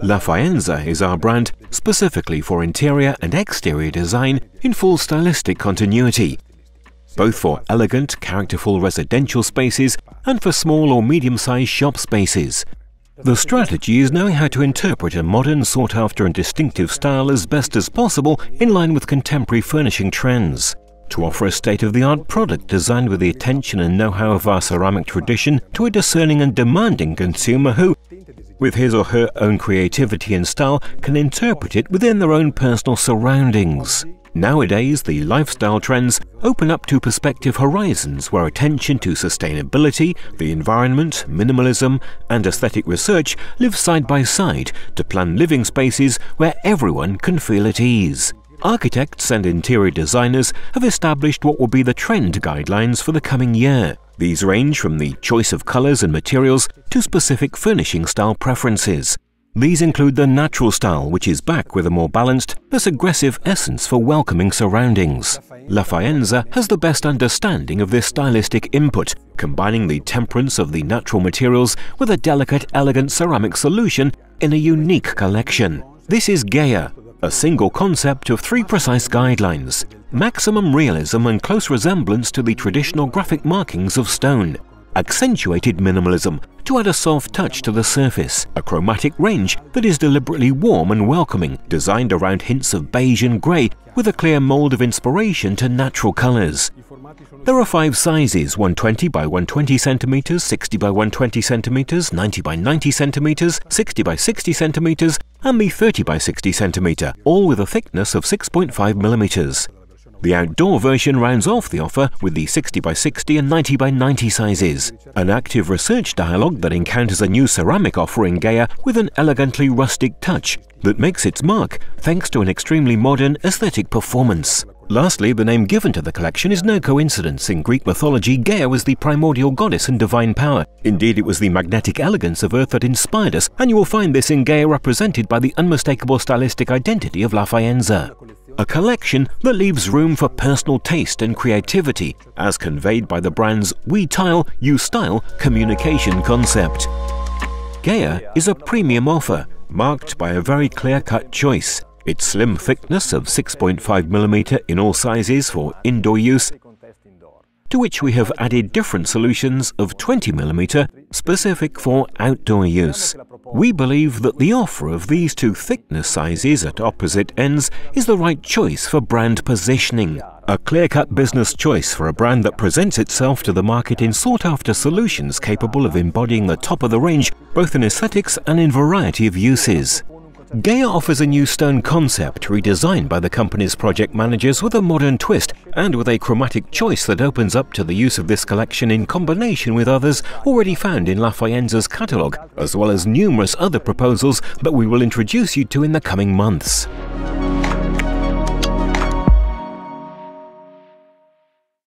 LaFaenza is our brand specifically for interior and exterior design in full stylistic continuity, both for elegant, characterful residential spaces and for small or medium-sized shop spaces. The strategy is knowing how to interpret a modern, sought-after and distinctive style as best as possible in line with contemporary furnishing trends. To offer a state-of-the-art product designed with the attention and know-how of our ceramic tradition to a discerning and demanding consumer who, with his or her own creativity and style, can interpret it within their own personal surroundings. Nowadays, the lifestyle trends open up to perspective horizons where attention to sustainability, the environment, minimalism, and aesthetic research live side by side to plan living spaces where everyone can feel at ease. Architects and interior designers have established what will be the trend guidelines for the coming year. These range from the choice of colors and materials to specific furnishing style preferences. These include the natural style, which is back with a more balanced, less aggressive essence for welcoming surroundings. LaFaenza has the best understanding of this stylistic input, combining the temperance of the natural materials with a delicate, elegant ceramic solution in a unique collection. This is GEA, a single concept of 3 precise guidelines: maximum realism and close resemblance to the traditional graphic markings of stone, accentuated minimalism to add a soft touch to the surface, a chromatic range that is deliberately warm and welcoming, designed around hints of beige and grey with a clear mold of inspiration to natural colours. There are 5 sizes: 120 by 120 cm, 60 by 120 cm, 90 by 90 cm, 60 by 60 cm, and the 30 by 60 cm, all with a thickness of 6.5 mm. The outdoor version rounds off the offer with the 60 by 60 and 90 by 90 sizes. An active research dialogue that encounters a new ceramic offer in GEA with an elegantly rustic touch that makes its mark thanks to an extremely modern aesthetic performance. Lastly, the name given to the collection is no coincidence. In Greek mythology, Gaia was the primordial goddess and divine power. Indeed, it was the magnetic elegance of Earth that inspired us, and you will find this in Gaia represented by the unmistakable stylistic identity of LaFaenza. A collection that leaves room for personal taste and creativity, as conveyed by the brand's "We Tile, You Style" communication concept. GEA is a premium offer, marked by a very clear-cut choice. Its slim thickness of 6.5 mm in all sizes for indoor use, to which we have added different solutions of 20 mm specific for outdoor use. We believe that the offer of these 2 thickness sizes at opposite ends is the right choice for brand positioning. A clear-cut business choice for a brand that presents itself to the market in sought-after solutions capable of embodying the top of the range both in aesthetics and in variety of uses. GEA offers a new stone concept redesigned by the company's project managers with a modern twist and with a chromatic choice that opens up to the use of this collection in combination with others already found in LaFaenza's catalogue, as well as numerous other proposals that we will introduce you to in the coming months.